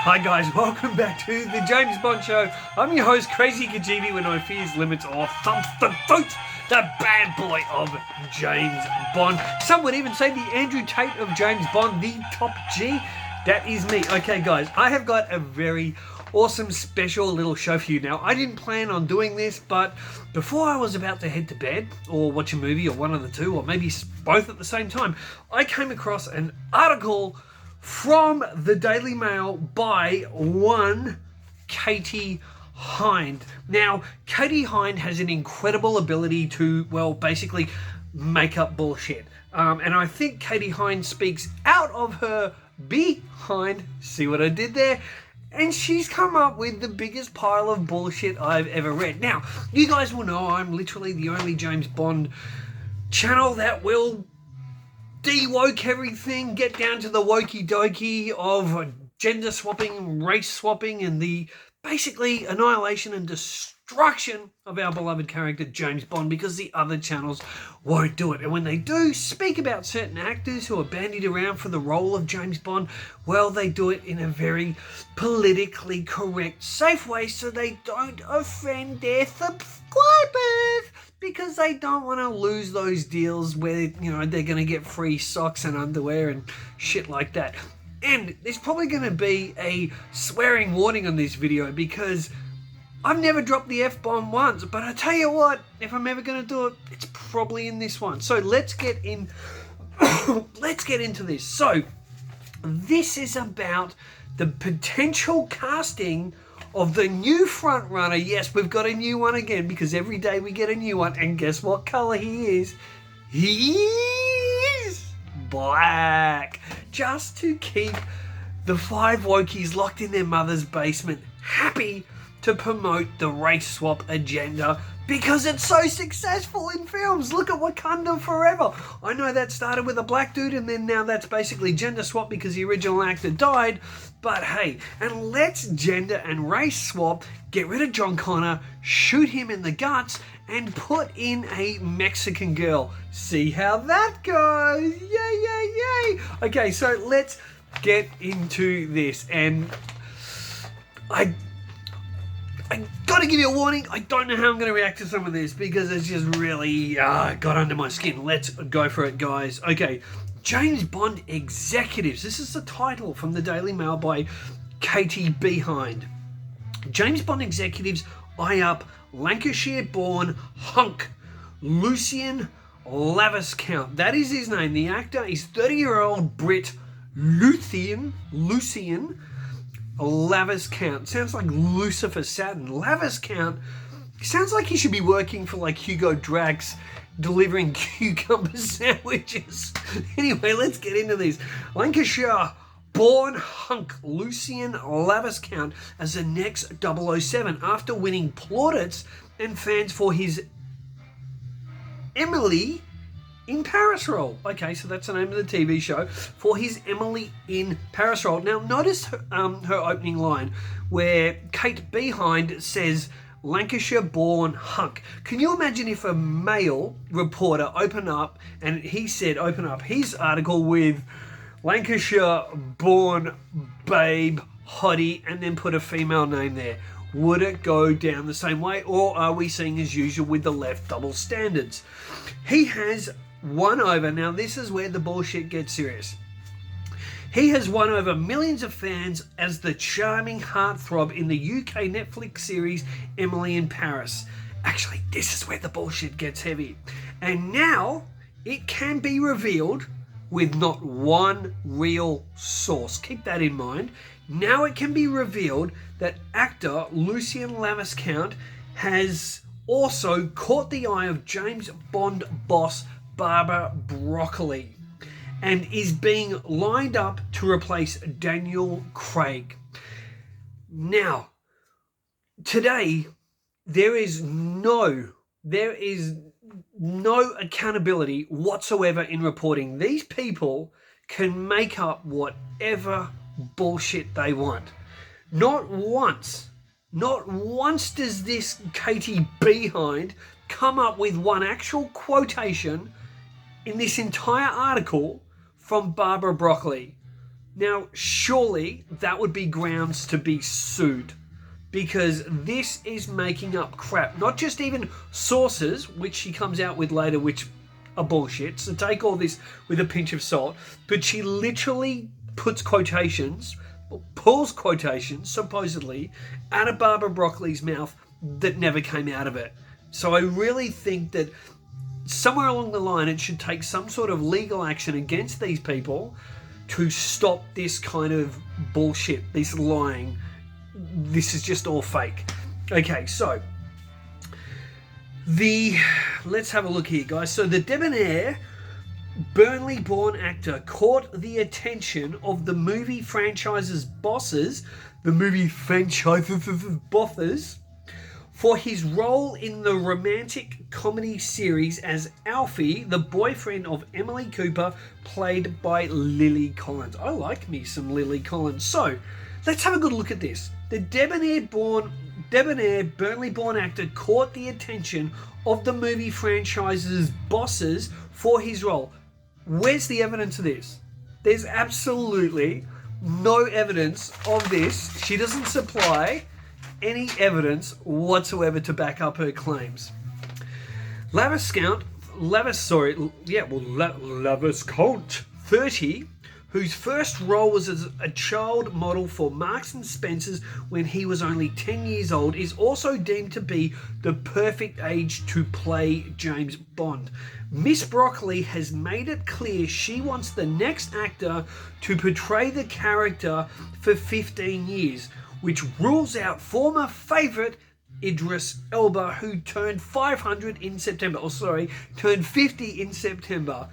Hi guys, welcome back to the James Bond Show. I'm your host, Krazy Kajeevie, when no fears, limits, or thumps the boot, the bad boy of James Bond. Some would even say the Andrew Tate of James Bond, the top G. That is me. Okay guys, I have got a very awesome special little show for you now. I didn't plan on doing this, but before I was about to head to bed, or watch a movie, or one of the two, or maybe both at the same time, I came across an article from the Daily Mail by one Katy Hind. Now, Katy Hind has an incredible ability to, well, basically make up bullshit. And I think Katy Hind speaks out of her behind. See what I did there? And she's come up with the biggest pile of bullshit I've ever read. Now, you guys will know I'm literally the only James Bond channel that will de-woke everything, get down to the wokey dokey of gender swapping, race swapping, and the basically annihilation and destruction of our beloved character James Bond, because the other channels won't do it. And when they do speak about certain actors who are bandied around for the role of James Bond, well, they do it in a very politically correct, safe way so they don't offend their subscribers, because they don't want to lose those deals where, you know, they're going to get free socks and underwear and shit like that. And there's probably going to be a swearing warning on this video, because I've never dropped the F-bomb once, but I tell you what, if I'm ever going to do it, it's probably in this one. So let's get in. Let's get into this. So this is about the potential casting of the new front runner. Yes, we've got a new one again, because every day we get a new one. And guess what color he is? He's black. Just to keep the five wokies locked in their mother's basement, happy to promote the race swap agenda, because it's so successful in films. Look at Wakanda Forever. I know that started with a black dude, and then now that's basically gender swap because the original actor died. But hey, and let's gender and race swap, get rid of John Connor, shoot him in the guts, and put in a Mexican girl. See how that goes. Yay, yay, yay. Okay, so let's get into this. And I gotta give you a warning. I don't know how I'm gonna react to some of this, because it's just really got under my skin. Let's go for it, guys. Okay, James Bond executives. This is the title from the Daily Mail by Katy Hind. James Bond executives eye up Lancashire-born hunk Lucien Laviscount. That is his name. The actor is 30-year-old Brit Lucien Laviscount. Sounds like Lucifer Saturn. Laviscount sounds like he should be working for like Hugo Drax, delivering cucumber sandwiches. Anyway, let's get into this. Lancashire-born hunk Lucien Laviscount as the next 007 after winning plaudits and fans for his Emily in Paris role. Okay, so that's the name of the TV show, for his Emily in Paris role. Now, notice her opening line where Katy Hind says, Lancashire-born hunk. Can you imagine if a male reporter opened up his article with Lancashire-born babe hottie and then put a female name there? Would it go down the same way, or are we seeing as usual with the left double standards? He has won over, now this is where the bullshit gets serious. He has won over millions of fans as the charming heartthrob in the UK Netflix series Emily in Paris. Actually, this is where the bullshit gets heavy. And now it can be revealed with not one real source. Keep that in mind. Now it can be revealed that actor Lucien Laviscount has also caught the eye of James Bond boss Barbara Broccoli and is being lined up to replace Daniel Craig. Now, today, there is no accountability whatsoever in reporting. These people can make up whatever bullshit they want. Not once does this Katy Hind come up with one actual quotation in this entire article from Barbara Broccoli. Now, surely that would be grounds to be sued, because this is making up crap. Not just even sources, which she comes out with later, which are bullshit. So take all this with a pinch of salt. But she literally puts quotations, pulls quotations, supposedly, out of Barbara Broccoli's mouth that never came out of it. So I really think that somewhere along the line it should take some sort of legal action against these people to stop this kind of bullshit, this lying. This is just all fake. Okay, so let's have a look here, guys. So the debonair Burnley-born actor caught the attention of the movie franchise's bosses, for his role in the romantic comedy series as Alfie, the boyfriend of Emily Cooper, played by Lily Collins. I like me some Lily Collins. So, let's have a good look at this. The debonair Burnley-born actor caught the attention of the movie franchise's bosses for his role. Where's the evidence of this? There's absolutely no evidence of this. She doesn't supply any evidence whatsoever to back up her claims. Laviscount, 30, whose first role was as a child model for Marks and Spencer's when he was only 10 years old, is also deemed to be the perfect age to play James Bond. Miss Broccoli has made it clear she wants the next actor to portray the character for 15 years, which rules out former favourite Idris Elba, who turned 500 in September. Turned 50 in September.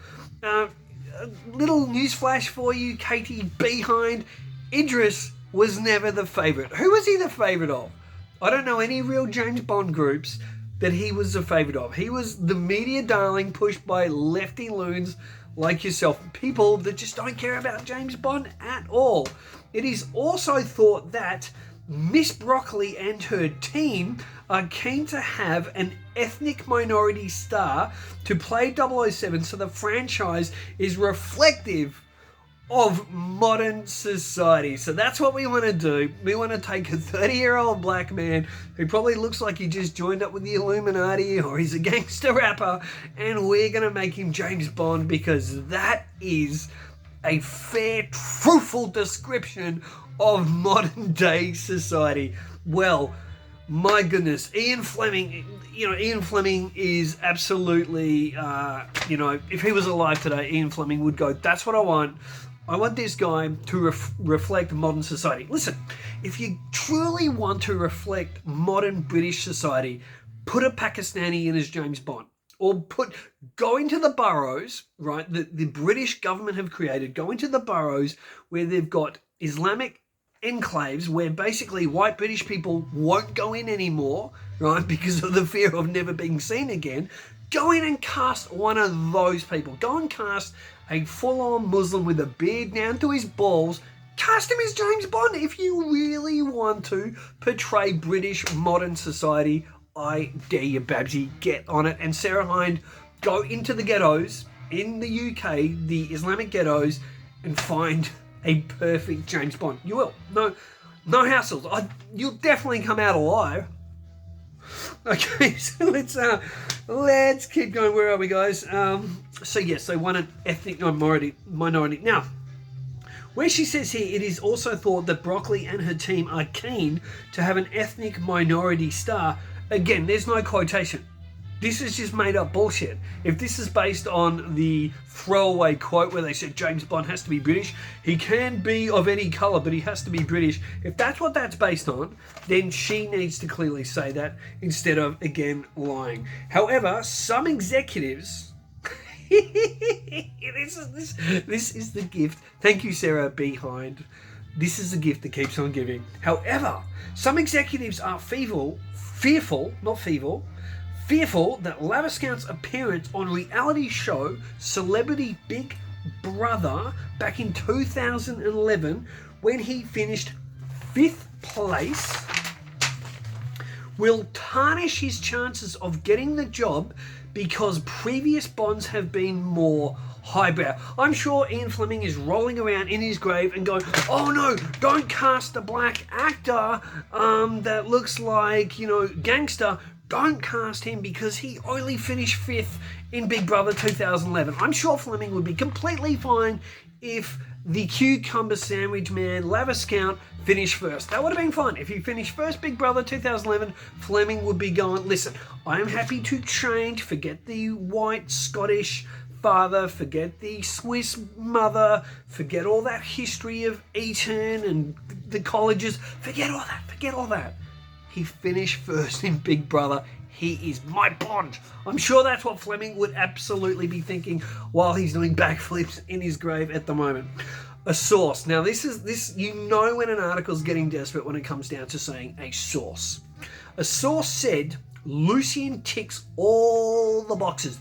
Little newsflash for you, Katy Hind. Idris was never the favourite. Who was he the favourite of? I don't know any real James Bond groups that he was the favourite of. He was the media darling pushed by lefty loons like yourself, people that just don't care about James Bond at all. It is also thought that Miss Broccoli and her team are keen to have an ethnic minority star to play 007, so the franchise is reflective of modern society. So that's what we want to do. We want to take a 30-year-old black man who probably looks like he just joined up with the Illuminati or he's a gangster rapper, and we're going to make him James Bond, because that is a fair, truthful description of modern day society. Well, my goodness, Ian Fleming is absolutely, if he was alive today, Ian Fleming would go, that's what I want. I want this guy to reflect modern society. Listen, if you truly want to reflect modern British society, put a Pakistani in as James Bond. Or go into the boroughs, right, that the British government have created, go into the boroughs where they've got Islamic enclaves where basically white British people won't go in anymore, right, because of the fear of never being seen again. Go in and cast one of those people. Go and cast a full-on Muslim with a beard down to his balls. Cast him as James Bond if you really want to portray British modern society. I dare you, Babsy, get on it. And Sarah Hind, go into the ghettos in the UK, the Islamic ghettos, and find a perfect James Bond. You will. No hassles. You'll definitely come out alive. Okay, so let's keep going. Where are we, guys? So yes, they want an ethnic minority. Now, where she says here, it is also thought that Broccoli and her team are keen to have an ethnic minority star. Again, there's no quotation. This is just made up bullshit. If this is based on the throwaway quote where they said James Bond has to be British, he can be of any colour, but he has to be British. If that's what that's based on, then she needs to clearly say that instead of, again, lying. However, some executives... this is the gift. Thank you, Sarah Hind. This is the gift that keeps on giving. However, some executives are fearful that Laviscount's appearance on reality show Celebrity Big Brother back in 2011, when he finished 5th place, will tarnish his chances of getting the job, because previous Bonds have been more highbrow. I'm sure Ian Fleming is rolling around in his grave and going, oh no, don't cast a black actor that looks like, you know, gangster. Don't cast him because he only finished 5th in Big Brother 2011. I'm sure Fleming would be completely fine if the cucumber sandwich man Laviscount finished first. That would have been fine. If he finished first Big Brother 2011, Fleming would be going, listen, I am happy to change, forget the white Scottish father, forget the Swiss mother, forget all that history of Eton and the colleges, forget all that. He finished first in Big Brother. He is my Bond. I'm sure that's what Fleming would absolutely be thinking while he's doing backflips in his grave at the moment. A source. Now this you know when an article's getting desperate when it comes down to saying a source. A source said Lucien ticks all the boxes.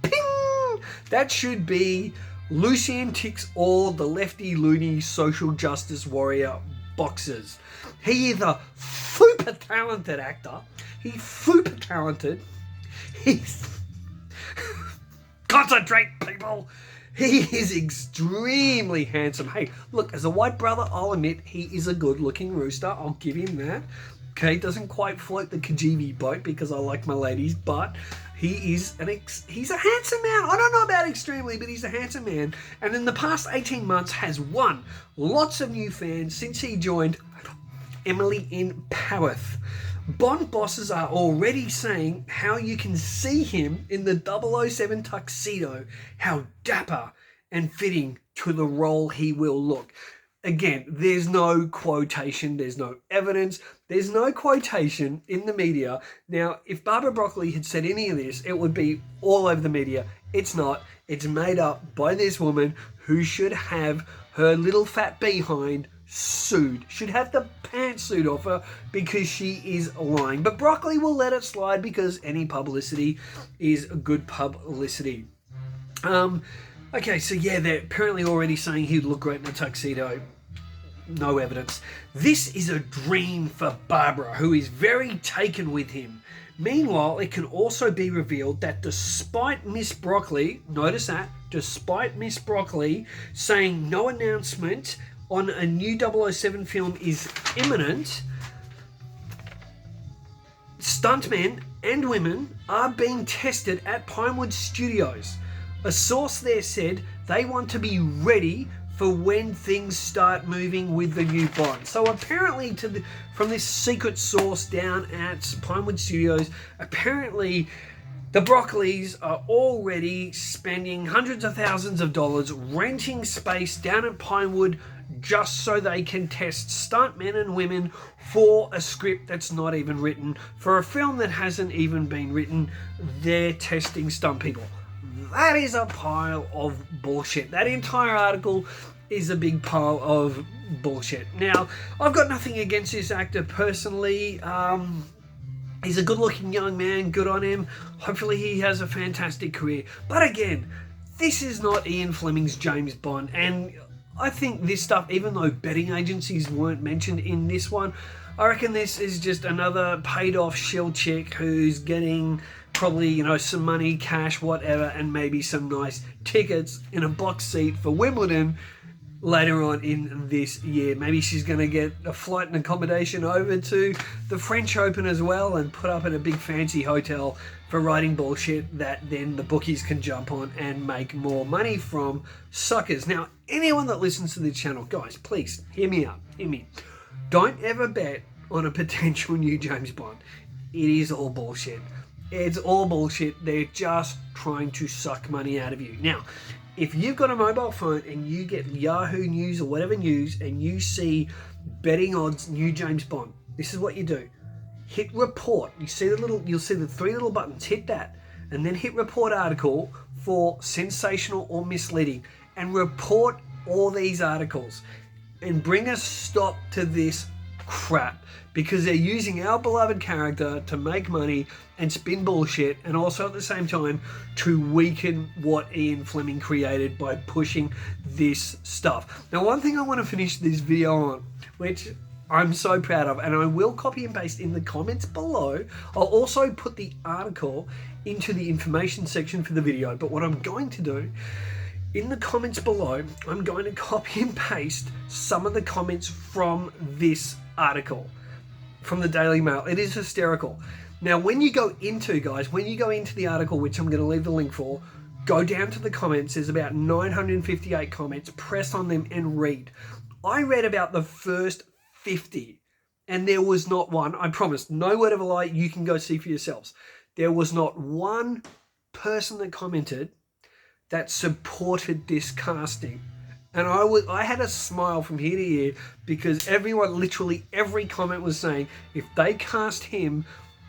Ping! That should be Lucien ticks all the lefty loony social justice warrior boxes. He is a super talented actor. He's super talented. He's... Concentrate, people. He is extremely handsome. Hey, look, as a white brother, I'll admit he is a good-looking rooster. I'll give him that. Okay, doesn't quite float the Kajeevie boat because I like my ladies, but he is he's a handsome man. I don't know about extremely, but he's a handsome man. And in the past 18 months has won lots of new fans since he joined Emily in Powith. Bond bosses are already saying how you can see him in the 007 tuxedo, how dapper and fitting to the role he will look. Again, there's no quotation, there's no evidence, there's no quotation in the media. Now, if Barbara Broccoli had said any of this, it would be all over the media. It's not. It's made up by this woman who should have her little fat behind sued, should have the pantsuit off her because she is lying. But Broccoli will let it slide because any publicity is good publicity. Okay, so yeah, they're apparently already saying he'd look great in a tuxedo. No evidence. This is a dream for Barbara, who is very taken with him. Meanwhile, it can also be revealed that despite Miss Broccoli, notice that, despite Miss Broccoli saying no announcement on a new 007 film is imminent, stuntmen and women are being tested at Pinewood Studios. A source there said they want to be ready for when things start moving with the new Bond. So apparently, from this secret source down at Pinewood Studios, apparently the Broccolis are already spending hundreds of thousands of dollars renting space down at Pinewood just so they can test stuntmen and women for a script that's not even written. For a film that hasn't even been written, they're testing stunt people. That is a pile of bullshit. That entire article is a big pile of bullshit. Now, I've got nothing against this actor personally. He's a good-looking young man. Good on him. Hopefully he has a fantastic career. But again, this is not Ian Fleming's James Bond. And I think this stuff, even though betting agencies weren't mentioned in this one, I reckon this is just another paid-off shill chick who's getting probably, you know, some money, cash, whatever, and maybe some nice tickets in a box seat for Wimbledon later on in this year. Maybe she's going to get a flight and accommodation over to the French Open as well and put up in a big fancy hotel for writing bullshit that then the bookies can jump on and make more money from suckers. Now, anyone that listens to the channel, guys, please hear me out. Hear me. Don't ever bet on a potential new James Bond. It is all bullshit. It's all bullshit. They're just trying to suck money out of you. Now, if you've got a mobile phone and you get Yahoo News or whatever news and you see betting odds new James Bond, this is what you do. Hit report. You'll see the 3 little buttons. Hit that and then hit report article for sensational or misleading and report all these articles and bring a stop to this crap, because they're using our beloved character to make money and spin bullshit, and also at the same time to weaken what Ian Fleming created by pushing this stuff. Now, one thing I want to finish this video on, which I'm so proud of, and I will copy and paste in the comments below. I'll also put the article into the information section for the video, but what I'm going to do in the comments below, I'm going to copy and paste some of the comments from this article, from the Daily Mail. It is hysterical. Now, when you go into, guys, when you go into the article, which I'm going to leave the link for, go down to the comments. There's about 958 comments. Press on them and read. I read about the first 50, and there was not one, I promise, no word of a lie, you can go see for yourselves. There was not one person that commented that supported this casting. And I had a smile from ear to ear, because everyone, literally every comment was saying, if they cast him,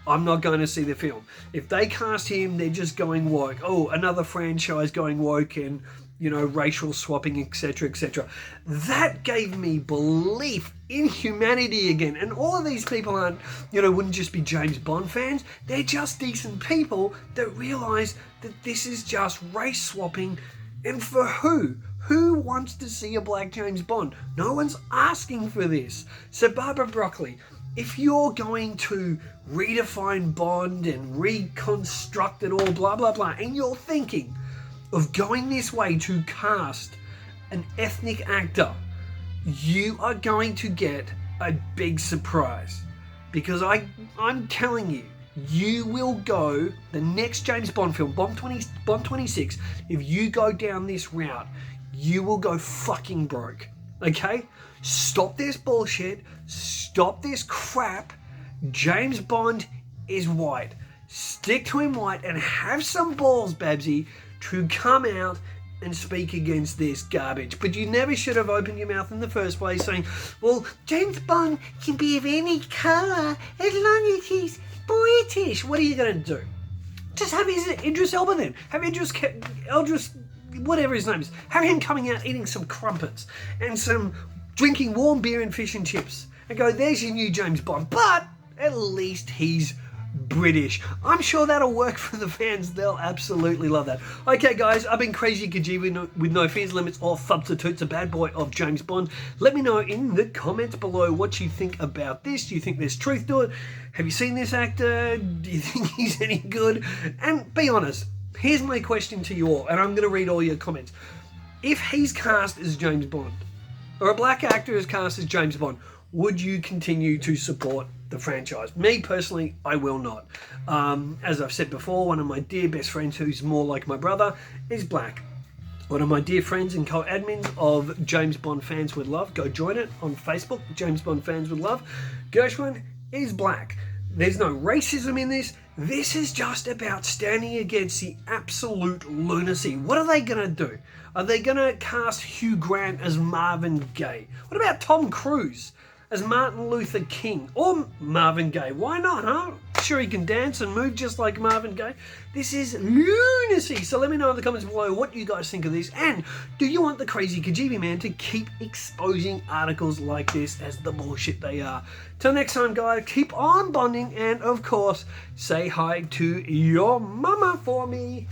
I'm not going to see the film. If they cast him, they're just going woke. Oh, another franchise going woke and, you know, racial swapping, etc., etc. That gave me belief in humanity again. And all of these people aren't, you know, wouldn't just be James Bond fans. They're just decent people that realise that this is just race swapping. And for who? Who wants to see a black James Bond? No one's asking for this. So Barbara Broccoli, if you're going to redefine Bond and reconstruct it all, blah, blah, blah, and you're thinking of going this way to cast an ethnic actor, you are going to get a big surprise. Because I'm telling you, you will go, the next James Bond film, Bond 26, if you go down this route, you will go fucking broke. Okay? Stop this bullshit. Stop this crap. James Bond is white. Stick to him white and have some balls, Babsy, to come out and speak against this garbage. But you never should have opened your mouth in the first place saying, well, James Bond can be of any colour as long as he's British. What are you going to do? Just have Idris Elba then. Have Idris, whatever his name is, have him coming out eating some crumpets and some drinking warm beer and fish and chips and go, there's your new James Bond, but at least he's British. I'm sure that'll work for the fans. They'll absolutely love that. Okay, guys, I've been Krazy Kajeevie with no fears, limits, or substitutes, a bad boy of James Bond. Let me know in the comments below what you think about this. Do you think there's truth to it? Have you seen this actor? Do you think he's any good? And be honest, here's my question to you all, and I'm going to read all your comments. If he's cast as James Bond, or a black actor is cast as James Bond, would you continue to support the franchise? Me personally, I will not. As I've said before, one of my dear best friends who's more like my brother is black. One of my dear friends and co-admins of James Bond Fans Would Love, go join it on Facebook, James Bond Fans Would Love, Gershwin is black. There's no racism in this. This is just about standing against the absolute lunacy. What are they going to do? Are they going to cast Hugh Grant as Marvin Gaye? What about Tom Cruise as Martin Luther King? Or Marvin Gaye? Why not, huh? Sure, he can dance and move just like Marvin Gaye. This is lunacy. So let me know in the comments below what you guys think of this. And do you want the Krazy Kajeevie man to keep exposing articles like this as the bullshit they are? Till next time, guys, keep on bonding. And, of course, say hi to your mama for me.